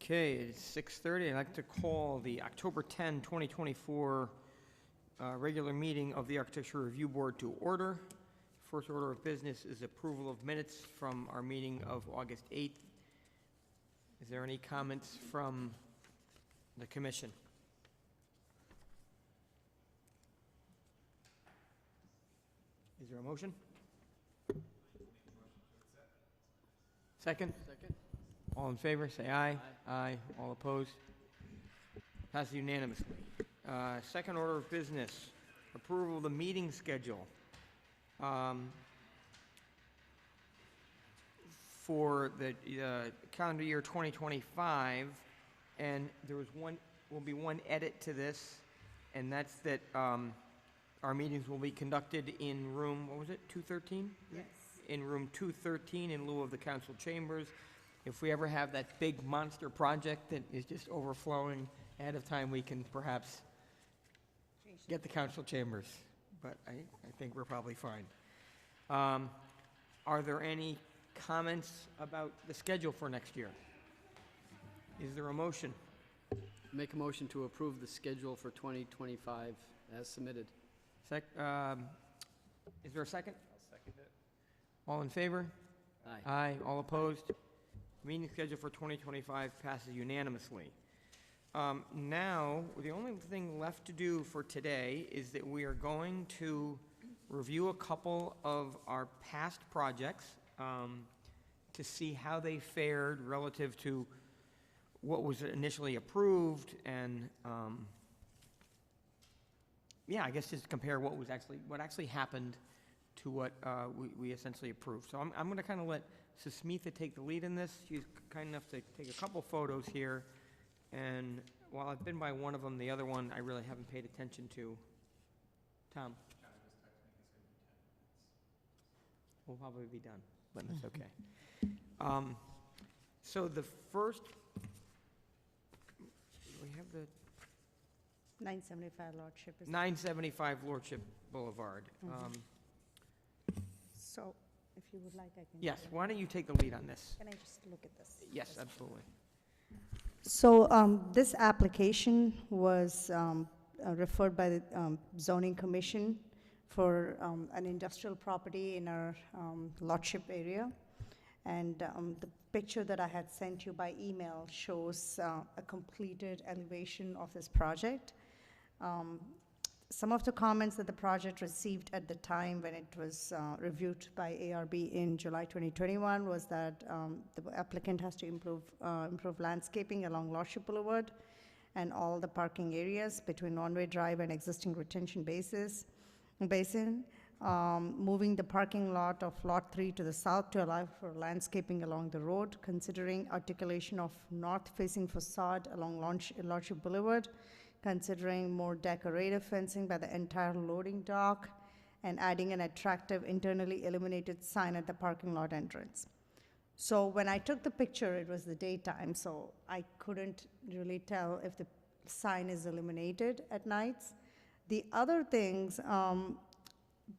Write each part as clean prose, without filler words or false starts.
Okay, it's 6:30. I'd like to call the October 10, 2024 regular meeting of the Architecture Review Board to order. First order of business is approval of minutes from our meeting of August 8th. Is there any comments from the commission? Is there a motion? Second? Second. All in favor, say aye. Aye. All opposed? Passes unanimously. Second order of business, approval of the meeting schedule for the calendar year 2025, and there will be one edit to this, and that's that our meetings will be conducted in room, what was it, 213? Yes. In room 213 in lieu of the council chambers. If we ever have that big monster project that is just overflowing ahead of time, we can perhaps get the council chambers, but I think we're probably fine. Are there any comments about the schedule for next year? Is there a motion? Make a motion to approve the schedule for 2025 as submitted. Is there a second? I'll second it. All in favor? Aye. Aye. All opposed? Meeting schedule for 2025 passes unanimously. Now, the only thing left to do for today is that we are going to review a couple of our past projects to see how they fared relative to what was initially approved, and yeah, I guess just compare what actually happened to what we essentially approved. So I'm going to kind of let Susmitha take the lead in this. She's kind enough to take a couple photos here, and while I've been by one of them, the other one I really haven't paid attention to. Tom? We'll probably be done, but that's okay. So the first, we have the 975 Lordship is. 975 Lordship Boulevard. So, if you would like, I can. Yes, why don't you take the lead on this? Can I just look at this? Yes, absolutely. So, this application was referred by the zoning commission for an industrial property in our Lordship area. And the picture that I had sent you by email shows a completed elevation of this project. Some of the comments that the project received at the time when it was reviewed by ARB in July 2021 was that the applicant has to improve landscaping along Lordship Boulevard and all the parking areas between one-way drive and existing retention basin, moving the parking lot of Lot 3 to the south to allow for landscaping along the road, considering articulation of north-facing facade along Lordship Boulevard, considering more decorative fencing by the entire loading dock, and adding an attractive internally illuminated sign at the parking lot entrance. So when I took the picture, it was the daytime, so I couldn't really tell if the sign is illuminated at nights. The other things,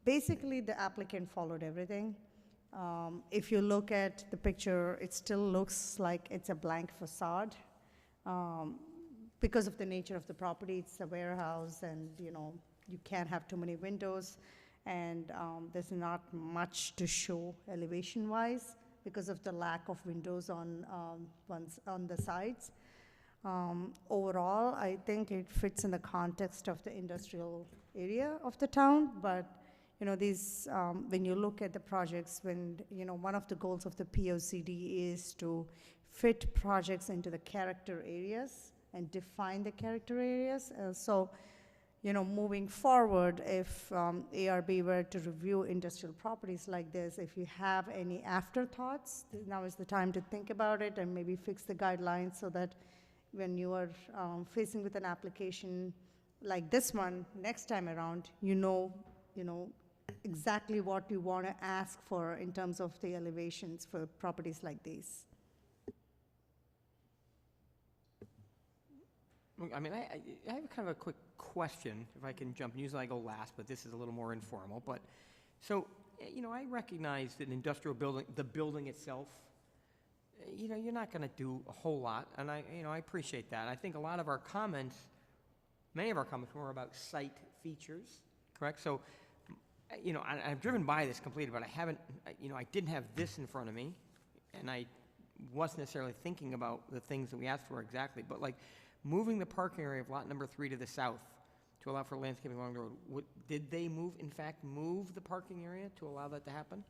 basically the applicant followed everything. If you look at the picture, it still looks like it's a blank facade. Because of the nature of the property, it's a warehouse, and you can't have too many windows, and there's not much to show elevation-wise because of the lack of windows on the sides. Overall, I think it fits in the context of the industrial area of the town, but these when you look at the projects, when one of the goals of the POCD is to fit projects into the character areas and define the character areas. So, moving forward, if ARB were to review industrial properties like this, if you have any afterthoughts, now is the time to think about it and maybe fix the guidelines so that when you are facing with an application like this one, next time around, you know exactly what you want to ask for in terms of the elevations for properties like these. I mean, I have kind of a quick question, if I can jump. Usually I go last, but this is a little more informal. But so, I recognize that an industrial building, the building itself, you know, you're not going to do a whole lot, and I appreciate that. I think a lot of our comments, many of our comments were about site features, correct? So, you know, I've driven by this completely, but I haven't, you know, I didn't have this in front of me, and I wasn't necessarily thinking about the things that we asked for exactly, but like moving the parking area of lot number 3 to the south to allow for landscaping along the road, did they in fact, move the parking area to allow that to happen?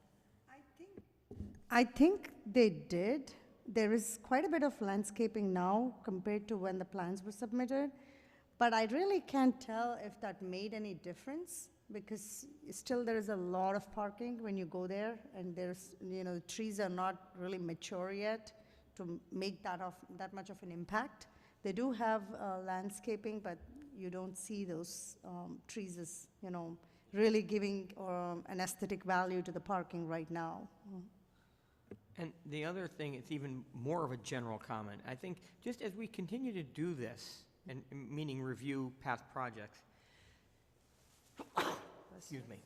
I think they did. There is quite a bit of landscaping now compared to when the plans were submitted, but I really can't tell if that made any difference, because still there is a lot of parking when you go there, and there's, you know, the trees are not really mature yet to make that much of an impact. They do have landscaping, but you don't see those trees as, you know, really giving an aesthetic value to the parking right now. And the other thing, it's even more of a general comment. I think just as we continue to do this, and meaning review past projects, excuse me,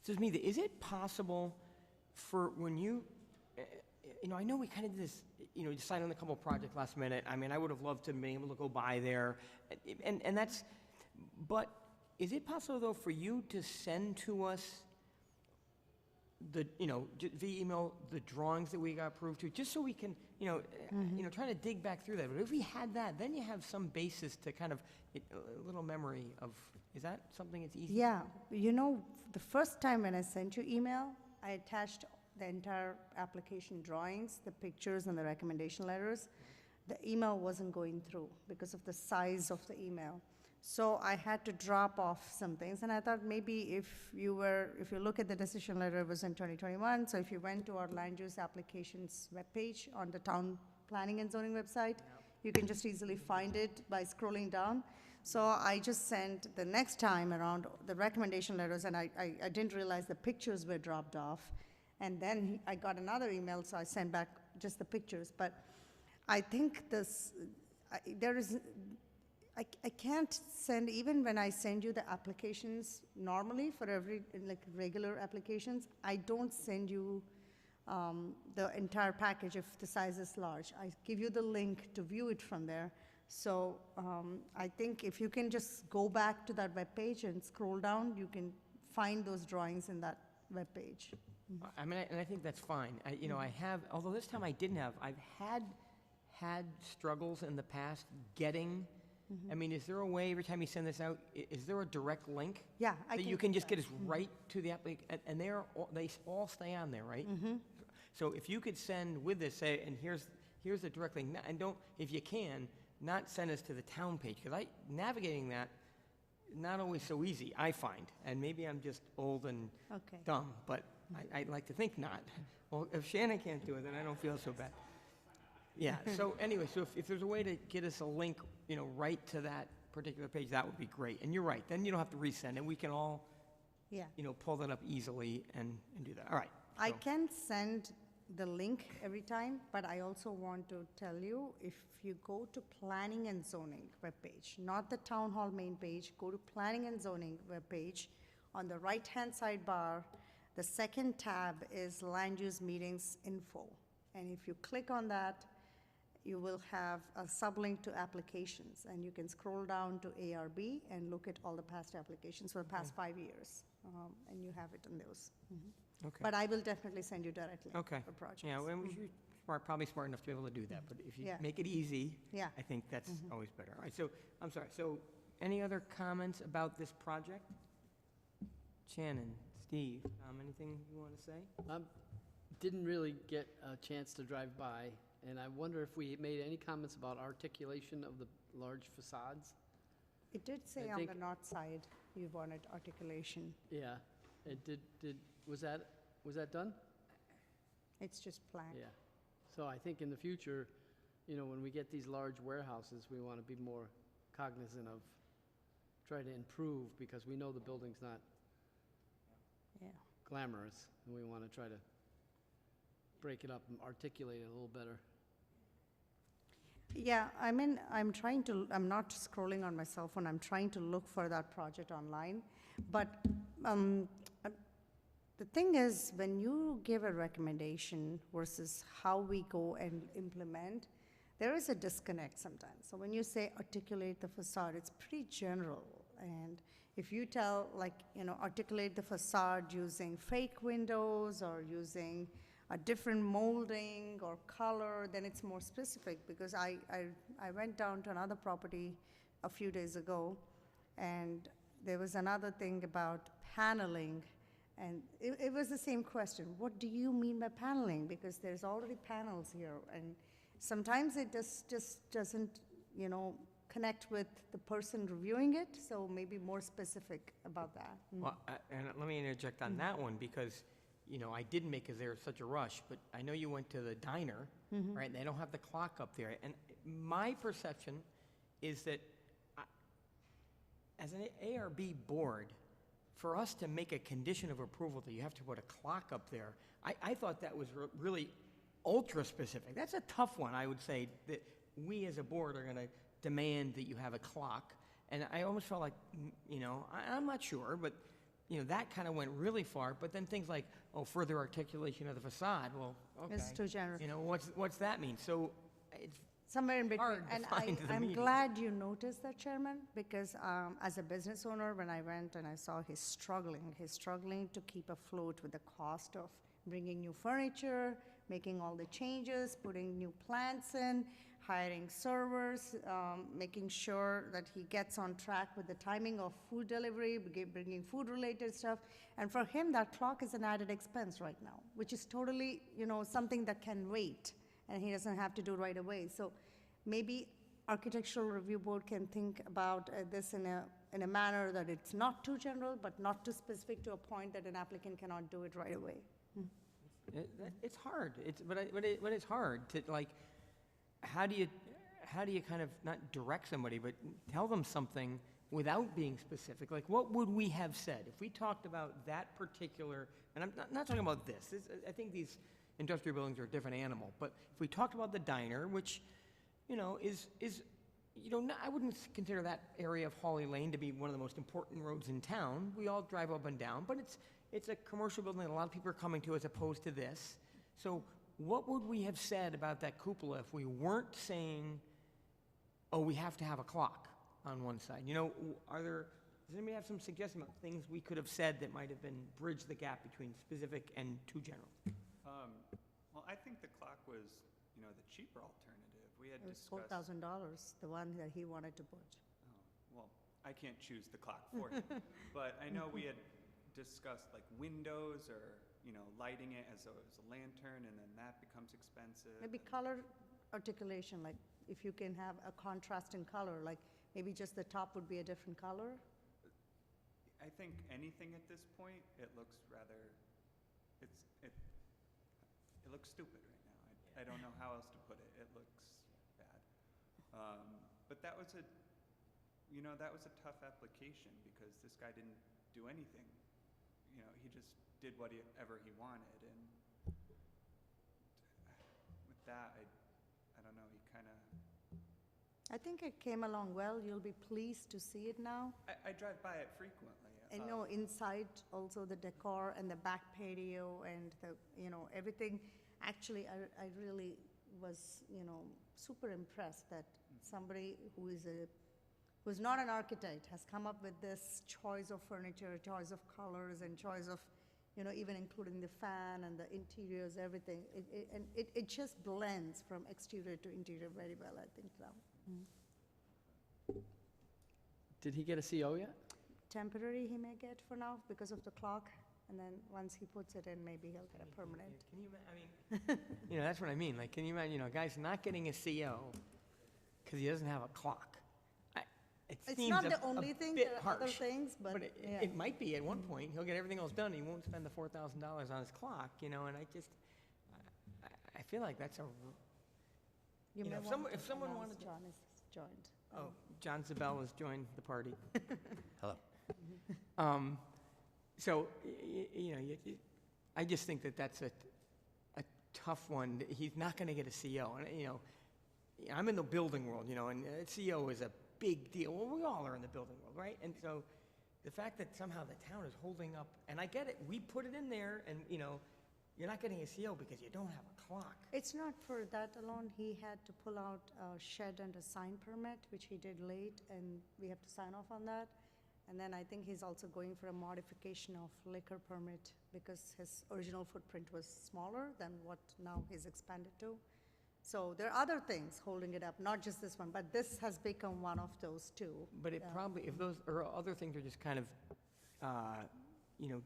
so to me, is it possible for when you know, I know we kind of did this, you know, decided on a couple of projects last minute. I mean, I would have loved to be able to go by there, and that's, but is it possible, though, for you to send to us the, you know, via email, the drawings that we got approved to, just so we can, you know, try to dig back through that. But if we had that, then you have some basis to kind of, a little memory of, is that something that's easy? Yeah, you know, the first time when I sent you email, I attached the entire application drawings, the pictures and the recommendation letters. The email wasn't going through because of the size of the email. So I had to drop off some things, and I thought maybe if you look at the decision letter, it was in 2021, so if you went to our land use applications webpage on the town planning and zoning website, you can just easily find it by scrolling down. So I just sent the next time around the recommendation letters, and I didn't realize the pictures were dropped off. And then I got another email, so I sent back just the pictures. But I think I can't send, even when I send you the applications normally for every, like regular applications, I don't send you the entire package if the size is large. I give you the link to view it from there. So I think if you can just go back to that webpage and scroll down, you can find those drawings in that webpage. I mean, and I think that's fine. You know, I have, although this time I didn't have, I've had struggles in the past getting, I mean, is there a way, every time you send this out, is there a direct link? Yeah, That you can just get us right to the application, and they all stay on there, right? So if you could send with this, say, and here's the direct link, and don't, if you can, not send us to the town page, because navigating that, not always so easy, I find, and maybe I'm just old and dumb, but I'd like to think not. Well, if Shannon can't do it, then I don't feel so bad. Yeah, so anyway, so if there's a way to get us a link, you know, right to that particular page, that would be great. And you're right, then you don't have to resend, and we can all, you know, pull that up easily and do that. All right. I can send the link every time, but I also want to tell you, if you go to Planning and Zoning webpage, not the Town Hall main page, go to Planning and Zoning webpage. On the right-hand sidebar, the second tab is Land Use Meetings Info. And if you click on that, you will have a sublink to applications, and you can scroll down to ARB and look at all the past applications for the past 5 years, and you have it on those. Okay. But I will definitely send you directly for projects. Yeah, well, you're probably smart enough to be able to do that, but if you Yeah. make it easy, Yeah. I think that's always better. All right, so, I'm sorry, so any other comments about this project? Shannon, Steve, anything you want to say? Didn't really get a chance to drive by, and I wonder if we made any comments about articulation of the large facades? It did say I on the think- north side you wanted articulation. Yeah, it did, was that done? It's just plaque. Yeah. So I think in the future, you know, when we get these large warehouses, we want to be more cognizant of, try to improve, because we know the building's not Yeah. glamorous, and we want to try to break it up and articulate it a little better. Yeah, I mean, I'm not scrolling on my cell phone, I'm trying to look for that project online, but The thing is, when you give a recommendation versus how we go and implement, there is a disconnect sometimes. So when you say articulate the facade, it's pretty general. And if you tell, like, articulate the facade using fake windows or using a different molding or color, then it's more specific. Because I went down to another property a few days ago, and there was another thing about paneling, and it was the same question. What do you mean by paneling? Because there's already panels here, and sometimes it just doesn't, connect with the person reviewing it, so maybe more specific about that. Well, and let me interject on that one, because, I didn't make, because there was such a rush, but I know you went to the diner, right, and they don't have the clock up there, and my perception is that as an ARB board, for us to make a condition of approval that you have to put a clock up there, I thought that was really ultra-specific. That's a tough one, I would say, that we as a board are going to demand that you have a clock. And I almost felt like, I'm not sure, but, that kind of went really far. But then things like, further articulation of the facade, well, okay. It's too general. What's that mean? So it's Somewhere in between. hard to And find the I'm medium. glad you noticed that, Chairman, because as a business owner, when I went and I saw he's struggling to keep afloat with the cost of bringing new furniture, making all the changes, putting new plants in, hiring servers, making sure that he gets on track with the timing of food delivery, bringing food-related stuff. And for him, that clock is an added expense right now, which is totally, something that can wait, and he doesn't have to do right away. So maybe Architectural Review Board can think about this in a manner that it's not too general, but not too specific to a point that an applicant cannot do it right away. It's hard. But it's hard to, like, how do you kind of not direct somebody, but tell them something without being specific? Like, what would we have said if we talked about that particular, and I'm not talking about this. I think these industrial buildings are a different animal, but if we talked about the diner, which, is I wouldn't consider that area of Hawley Lane to be one of the most important roads in town. We all drive up and down, but it's a commercial building that a lot of people are coming to as opposed to this. So what would we have said about that cupola if we weren't saying, we have to have a clock on one side? Does anybody have some suggestion about things we could have said that might have been bridge the gap between specific and too general? Well, I think the clock was, the cheaper alternative. We had It was discussed. $4,000, the one that he wanted to put. Well, I can't choose the clock for him, but I know we had discussed like windows or, lighting it as though it was a lantern, and then that becomes expensive. Maybe color articulation, like if you can have a contrast in color, like maybe just the top would be a different color. I think anything at this point, it looks rather, it looks stupid right now. I don't know how else to put it. It looks bad. But that was a tough application because this guy didn't do anything. He just did whatever he wanted, and with that, I don't know, he kind of... I think it came along well. You'll be pleased to see it now. I drive by it frequently. And inside also the decor and the back patio and the, everything. Actually, I really was, super impressed that somebody who's not an architect has come up with this choice of furniture, choice of colors, and choice of, even including the fan and the interiors, everything. It just blends from exterior to interior very well, I think, now. Did he get a CO yet? Temporary he may get for now because of the clock, and then once he puts it in, maybe he'll get a permanent. Can you, that's what I mean. Like, can you imagine, a guy's not getting a CO because he doesn't have a clock. It It's seems not a- the a only thing, bit there are other harsh. things, but But yeah. it might be at one point. He'll get everything else done. He won't spend the $4,000 on his clock, and I feel like that's a, You you may know, want if to someone announce wanted to- John is joined. John Zabel has joined the party. Hello. So, I just think that that's a tough one. He's not going to get a CO. And, I'm in the building world, and a CO is a big deal. Well, we all are in the building world, right? And so the fact that somehow the town is holding up, and I get it, we put it in there, and, you know, you're not getting a CO because you don't have a clock. It's not for that alone. He had to pull out a shed and a sign permit, which he did late, and we have to sign off on that. And then I think he's also going for a modification of liquor permit because his original footprint was smaller than what now he's expanded to. So there are other things holding it up, not just this one, but this has become one of those too. But it Yeah. probably, if those, or other things are just kind of, you know,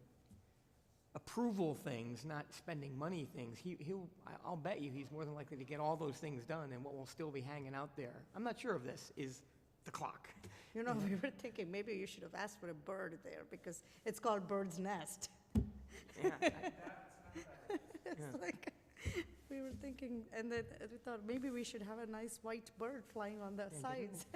approval things, not spending money things, I'll bet you he's more than likely to get all those things done, and what will still be hanging out there, I'm not sure of this, is the clock. You know, we were thinking maybe you should have asked for a bird there because it's called Bird's Nest. Yeah, It's like, we were thinking, and then we thought maybe we should have a nice white bird flying on the Yeah, sides.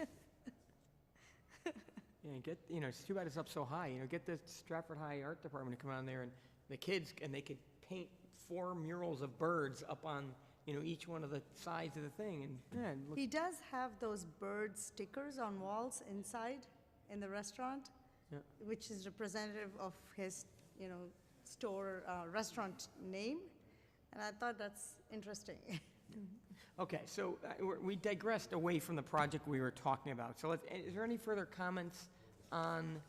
you know, it's too bad it's up so high, you know, get the Stratford High Art Department to come on there, and the kids, and they could paint 4 murals of birds up on, you know, each one of the sides of the thing, and, yeah, it looks- He does have those bird stickers on walls inside in the restaurant, Yeah. which is representative of his, you know, store, restaurant name. And I thought that's interesting. Okay, so we digressed away from the project we were talking about. So is there any further comments on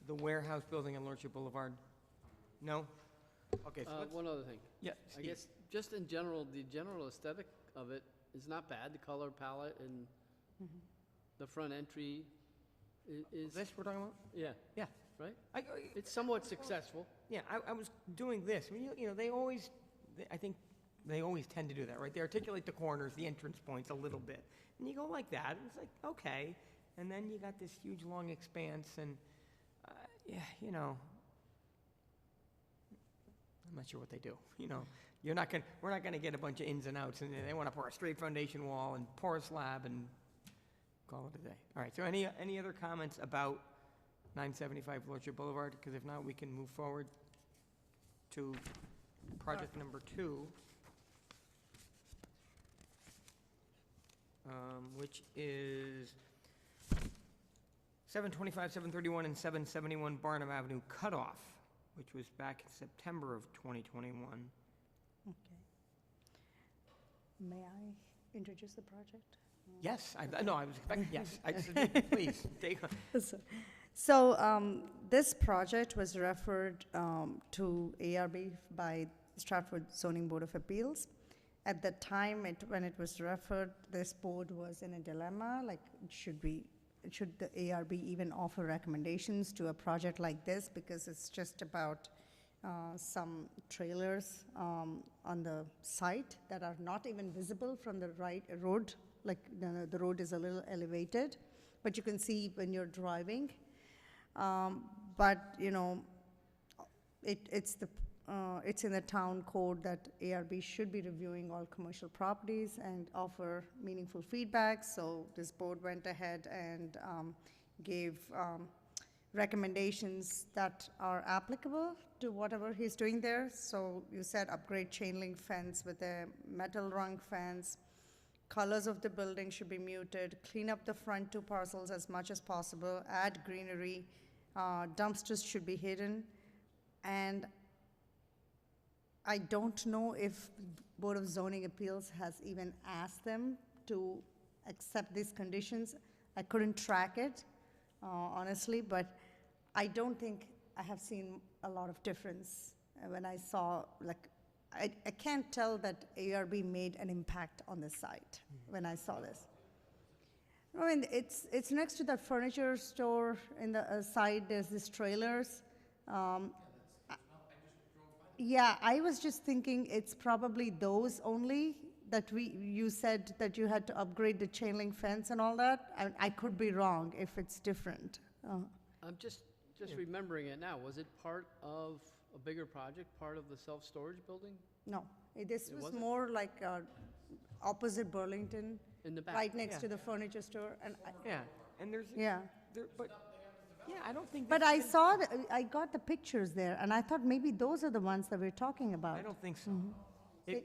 the warehouse building on Lordship Boulevard? No? Okay, so let's, One other thing. yeah, I Steve. guess, just in general, the general aesthetic of it is not bad. The color palette and the front entry is, This we're talking about? yeah, Yeah. right? I, It's somewhat successful. yeah, I was doing this. I mean, you know, I think they always tend to do that, right? They articulate the corners, the entrance points a little bit. And you go like that, and it's like, okay. And then you got this huge, long expanse, and, yeah, you know, I'm not sure what they do, you know. We're not gonna get a bunch of ins and outs, and they wanna pour a straight foundation wall and pour a slab and call it a day. All right, so any other comments about 975 Lordship Boulevard? Because if not, we can move forward to project number 2, which is 725, 731, and 771 Barnum Avenue Cutoff, which was back in September of 2021. Okay. May I introduce the project? Yes, no, I was expecting, yes. Please, take on. So this project was referred to ARB by Stratford Zoning Board of Appeals. At the time, when it was referred, this board was in a dilemma, like should the ARB even offer recommendations to a project like this, because it's just about some trailers on the site that are not even visible from the road, like the road is a little elevated, but you can see when you're driving. But, you know, it's in the town code that ARB should be reviewing all commercial properties and offer meaningful feedback. So this board went ahead and gave recommendations that are applicable to whatever he's doing there. So you said upgrade chain link fence with a metal rung fence. Colors of the building should be muted. Clean up the front 2 parcels as much as possible. Add greenery. Dumpsters should be hidden. And I don't know if Board of Zoning Appeals has even asked them to accept these conditions. I couldn't track it, honestly, but I don't think I have seen a lot of difference when I saw, like, I can't tell that ARB made an impact on the site when I saw this. I mean, it's next to that furniture store in the side, there's these trailers. Yeah, I was just thinking it's probably those only that you said that you had to upgrade the chain link fence and all that. I could be wrong if it's different. I'm just remembering it now. Was it part of a bigger project, part of the self-storage building No, this It was wasn't? more like opposite Burlington, in the back? right next Yeah. to the furniture store. And Yeah, and yeah. but, yeah, I don't think. But this- I got the pictures there, and I thought maybe those are the ones that we're talking about. I don't think so.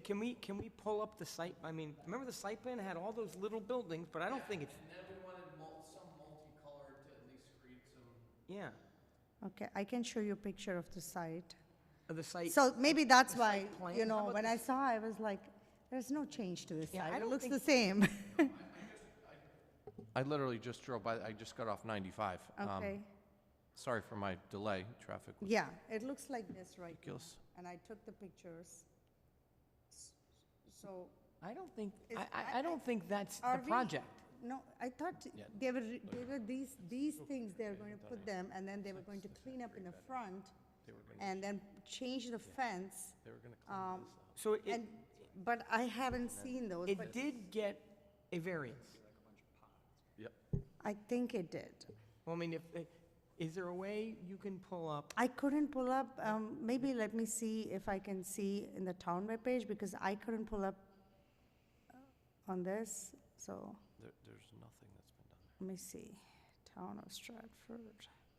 Can we pull up the site? I mean, remember the site plan had all those little buildings, but I don't think it's, And then we wanted some multicolored to at least create some, yeah. Okay, I can show you a picture of the site. The site. So maybe that's the why, site plan? you How know, about when the I saw, I was like, there's no change to this Yeah, I site. It don't looks think- the same. I literally just drove by, I just got off 95. Okay. Sorry for my delay, traffic was Yeah, it looks like this right now. ridiculous. And I took the pictures. So, I don't think, Is- I don't think that's Are the we- project. no, I thought Yeah. they were these things, they were going to put them, and then they were going to clean up in the front, They were gonna, and then change the fence. they were gonna clean this up. So And, but I haven't seen those, but it did get a variance. Yep. I think it did. Well, I mean, is there a way you can pull up? I couldn't pull up, maybe let me see if I can see in the town webpage, because I couldn't pull up on this, so, There's nothing that's been done. let me see. Town of Stratford.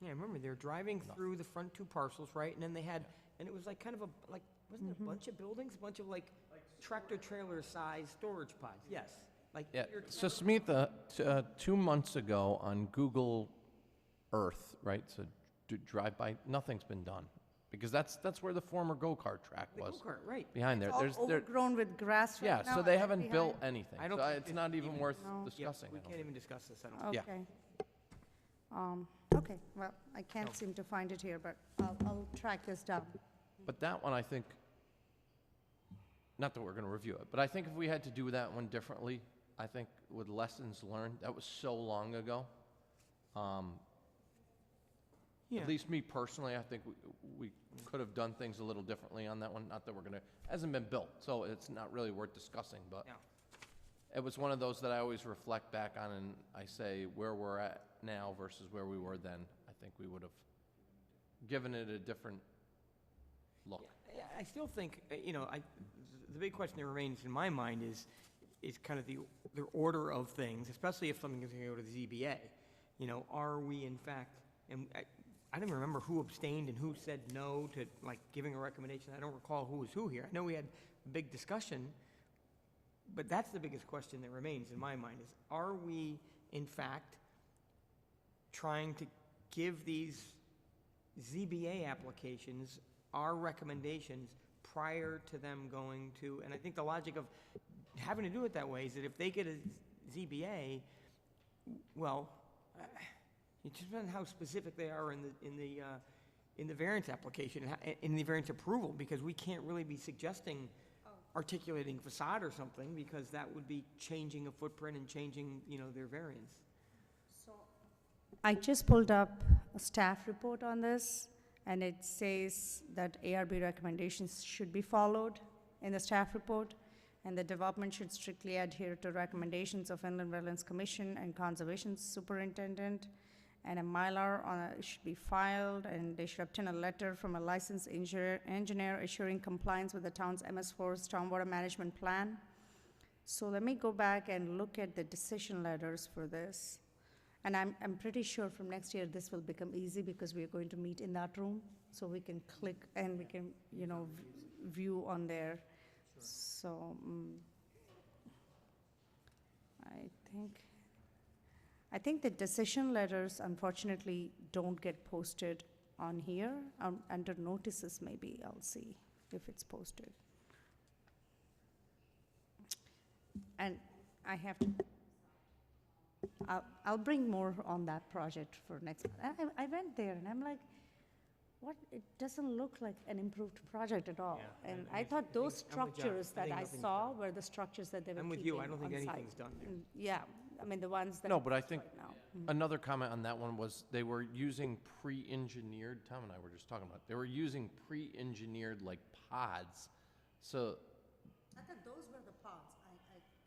Yeah, remember, they're driving through the front two parcels, right? And then they had, and it was like kind of wasn't it a bunch of buildings? A bunch of like tractor trailer size storage pods, yes. Like, Yeah, you're- so Smitha, 2 months ago on Google Earth, right, so drive by, nothing's been done. Because that's where the former go-kart track the was, go-kart, right. behind there. All There's, overgrown with grass right yeah, now. so I they went haven't built behind. anything. I don't So think it's it's not even even- worth No. Yeah, discussing, we I don't can't think. even discuss this, I don't. Yeah. Okay. Okay, well, I can't seem to find it here, but I'll track this down. But that one, I think, not that we're going to review it, but I think if we had to do that one differently, I think with lessons learned, that was so long ago. Yeah. At least me personally, I think we could have done things a little differently on that one. Not that we're going to, hasn't been built, so it's not really worth discussing, but No. it was one of those that I always reflect back on and I say where we're at now versus where we were then. I think we would have given it a different look. Yeah, I still think, the big question that remains in my mind is kind of the order of things, especially if something is going to go to the ZBA. You know, are we in fact, and I don't remember who abstained and who said no to, like, giving a recommendation. I don't recall who was who here. I know we had a big discussion, but that's the biggest question that remains in my mind is, are we in fact trying to give these ZBA applications our recommendations prior to them going to, and I think the logic of having to do it that way is that if they get a ZBA, well, it depends on how specific they are in the variance application, in the variance approval, because we can't really be suggesting articulating facade or something, because that would be changing a footprint and changing, their variance. I just pulled up a staff report on this, and it says that ARB recommendations should be followed in the staff report, and the development should strictly adhere to recommendations of Inland Wetlands Commission and Conservation Superintendent, and a Mylar should be filed, and they should obtain a letter from a licensed engineer assuring compliance with the town's MS4 stormwater management plan. So let me go back and look at the decision letters for this. And I'm pretty sure from next year, this will become easy because we are going to meet in that room. So we can click and we can, view on there. So, I think the decision letters unfortunately don't get posted on here. Under notices maybe, I'll see if it's posted. And I have to, I'll bring more on that project for next month. I went there and I'm like, what, it doesn't look like an improved project at all. Yeah, And I I thought those I'm with John. structures I that think I nothing's saw done. were the structures that they were I'm with keeping you, I don't think on site. anything's done there. Yeah, I mean, the ones that. No, but I think right now. another comment on that one was they were using pre-engineered, Tom and I were just talking about, they were using pre-engineered like pods. So I thought those were the pods.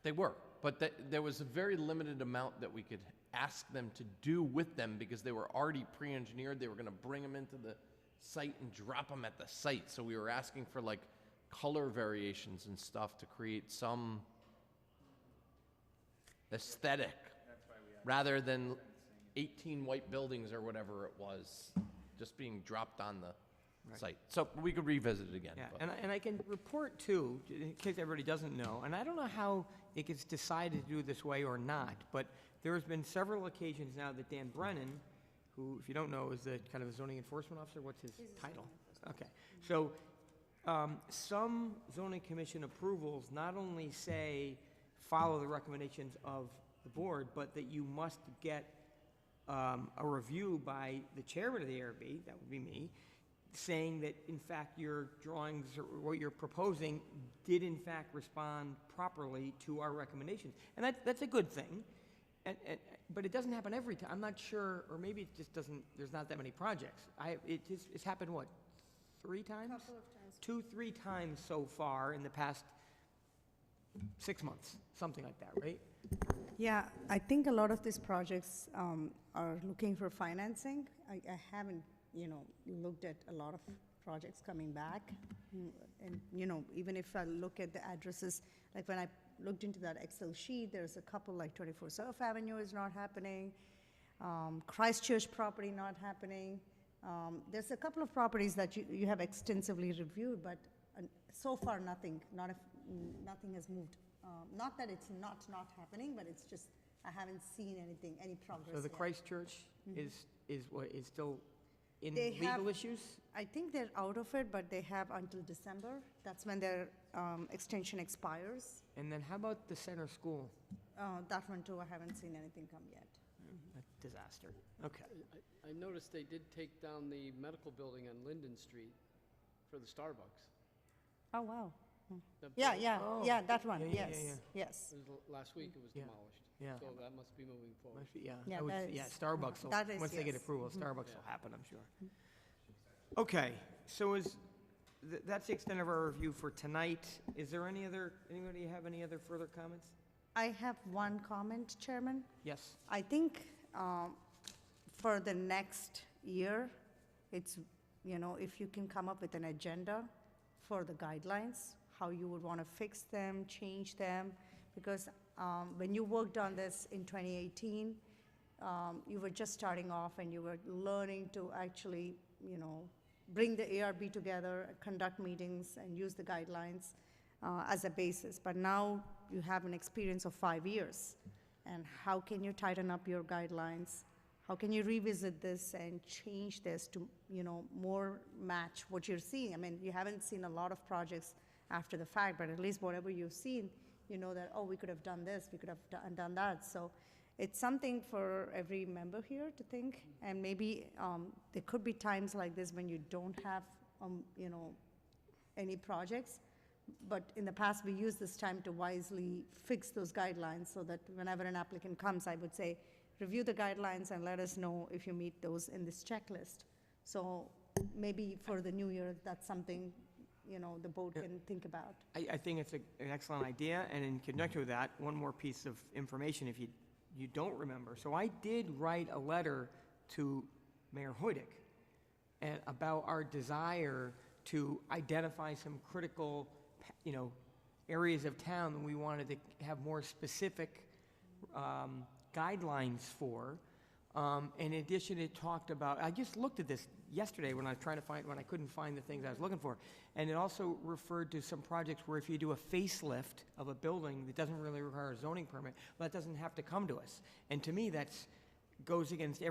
they were, but there was a very limited amount that we could ask them to do with them because they were already pre-engineered. They were going to bring them into the site and drop them at the site. So we were asking for like color variations and stuff to create some aesthetic rather than 18 white buildings or whatever it was just being dropped on the Right. site. So we could revisit it again. Yeah, but- and I can report too, in case everybody doesn't know, and I don't know how it gets decided to do this way or not, but there has been several occasions now that Dan Brennan, who, if you don't know, is the kind of zoning enforcement officer. What's his title? Okay. So some zoning commission approvals not only say follow the recommendations of the board, but that you must get a review by the chairman of the ARB, that would be me, saying that in fact your drawings or what you're proposing did in fact respond properly to our recommendations. And that's a good thing. But it doesn't happen every time. I'm not sure, or maybe it just doesn't, there's not that many projects. It's happened, what, 3 times? Couple of times. 2, 3 times so far in the past 6 months, something like that, right? Yeah, I think a lot of these projects are looking for financing. I haven't, looked at a lot of projects coming back. And, even if I look at the addresses, like when I looked into that Excel sheet, there's a couple like 24 Surf Avenue is not happening, Christchurch property not happening. There's a couple of properties that you have extensively reviewed, but so far nothing has moved. Not that it's not happening, but it's just I haven't seen any progress So the yet. Christchurch is still in They legal have- issues? I think they're out of it, but they have until December. That's when their extension expires. And then how about the center school? That one too, I haven't seen anything come yet. A disaster. Okay. I noticed they did take down the medical building on Linden Street for the Starbucks. Oh, wow. The Yeah, buil- Oh. that one, Yeah, yes, yes. it was last week it was Yeah. demolished. Yeah. So that must be moving forward. Must be, yeah. Yeah, I would that s- yeah, is- Starbucks, will- that is, once they get yes. approval, Starbucks Yeah. will happen, I'm sure. Okay, so that's the extent of our review for tonight. Is there anybody have any other further comments? I have one comment, Chairman. Yes. I think for the next year, it's, if you can come up with an agenda for the guidelines, how you would want to fix them, change them, because when you worked on this in 2018, you were just starting off and you were learning to actually, bring the ARB together, conduct meetings, and use the guidelines as a basis. But now you have an experience of 5 years. And how can you tighten up your guidelines? How can you revisit this and change this to, more match what you're seeing? I mean, you haven't seen a lot of projects after the fact, but at least whatever you've seen, you know that, oh, we could have done this, we could have done that. So it's something for every member here to think, and maybe there could be times like this when you don't have, any projects. But in the past, we used this time to wisely fix those guidelines so that whenever an applicant comes, I would say, review the guidelines and let us know if you meet those in this checklist. So maybe for the new year, that's something, the board can think about. I think it's an excellent idea, and in conjunction with that, one more piece of information, if you don't remember. So I did write a letter to Mayor Hoydick about our desire to identify some critical, areas of town that we wanted to have more specific guidelines for. In addition, it talked about, I just looked at this yesterday when I couldn't find the things I was looking for. And it also referred to some projects where if you do a facelift of a building that doesn't really require a zoning permit, well, that doesn't have to come to us. And to me, goes against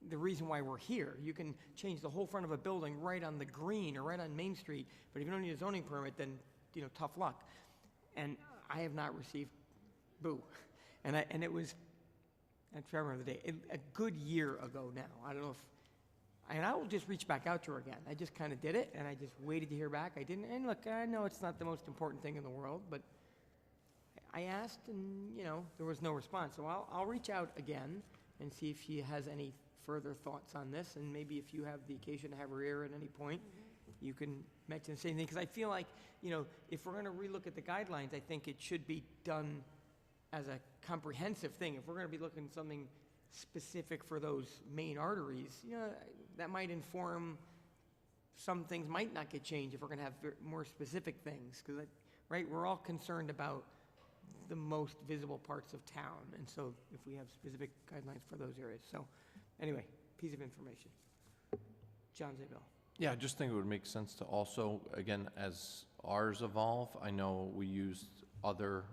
the reason why we're here. You can change the whole front of a building right on the green or right on Main Street, but if you don't need a zoning permit, then, tough luck. And I have not received, boo. And it was, I'm trying to remember the day, a good year ago now. I don't know and I will just reach back out to her again. I just kind of did it, and I just waited to hear back. I didn't, and look, I know it's not the most important thing in the world, but I asked, and, there was no response. So I'll reach out again and see if she has any further thoughts on this, and maybe if you have the occasion to have her ear at any point, you can mention the same thing. Because I feel like, if we're going to relook at the guidelines, I think it should be done as a comprehensive thing. If we're going to be looking at something specific for those main arteries, that might inform some things might not get changed if we're going to have more specific things. Because, right, we're all concerned about the most visible parts of town. And so if we have specific guidelines for those areas. So anyway, piece of information. John Zabel. Yeah, I just think it would make sense to also, again, as ours evolve, I know we used other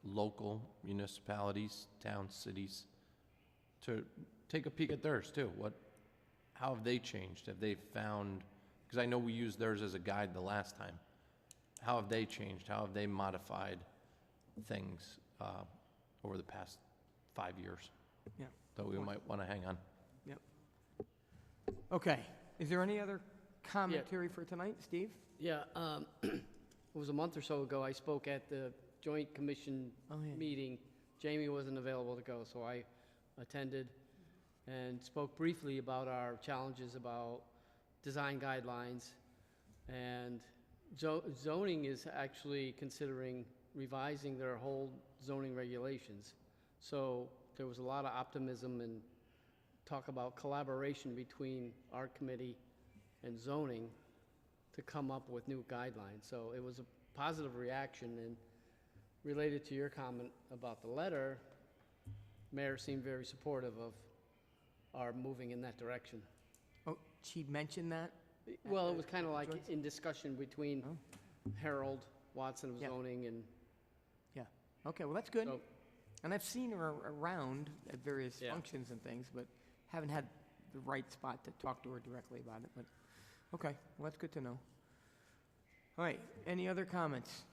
local municipalities, towns, cities, to take a peek at theirs too. How have they changed? Have they found, because I know we used theirs as a guide the last time. How have they changed? How have they modified things over the past 5 years Yeah. that we might want to hang on? Yep. Okay, is there any other commentary for tonight, Steve? Yeah, it was a month or so ago, I spoke at the Joint Commission Oh, yeah. meeting. Jamie wasn't available to go, so I attended and spoke briefly about our challenges about design guidelines. And zoning is actually considering revising their whole zoning regulations. So there was a lot of optimism and talk about collaboration between our committee and zoning to come up with new guidelines. So it was a positive reaction. And related to your comment about the letter, Mayor seemed very supportive of our moving in that direction. Oh, she mentioned that? Well, it was kind of like Joints? in discussion between Harold Watson of Yeah. zoning and Yeah, okay, well, that's good. so, And I've seen her around at various Yeah. functions and things, but haven't had the right spot to talk to her directly about it, but, okay, well, that's good to know. All right, any other comments?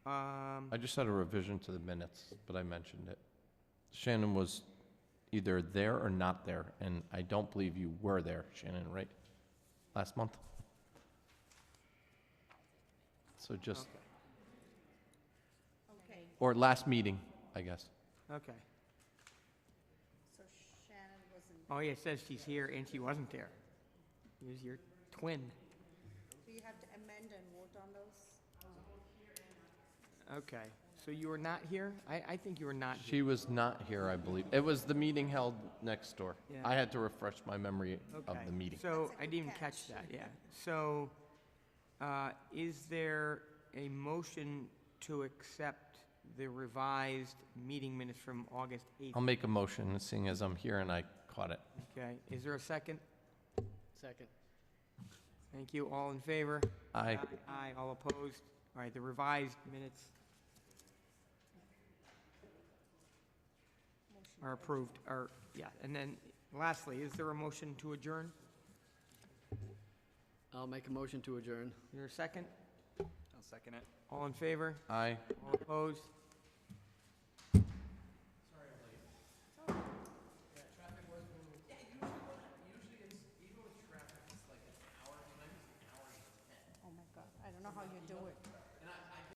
I just had a revision to the minutes, but I mentioned it. Shannon was either there or not there, and I don't believe you were there, Shannon, right? Last month? So just, Okay, or last meeting, I guess. Okay. so Shannon wasn't, Oh, yeah, it says she's here and she wasn't there. Here's your twin. do you have to amend and vote on those? Okay, so you were not here? I think you were not here. She was not here, I believe. It was the meeting held next door. Yeah. I had to refresh my memory of Okay, the meeting. So, That's a I good didn't even catch. catch that, yeah. So, is there a motion to accept the revised meeting minutes from August 8th? I'll make a motion, seeing as I'm here and I caught it. Okay, is there a second? second. Thank you, all in favor? Aye. Aye, all opposed? All right, the revised minutes are approved, yeah. And then lastly, is there a motion to adjourn? I'll make a motion to adjourn. Is there a second? I'll second it. All in favor? Aye. All opposed? Oh my God, I don't know how you do it.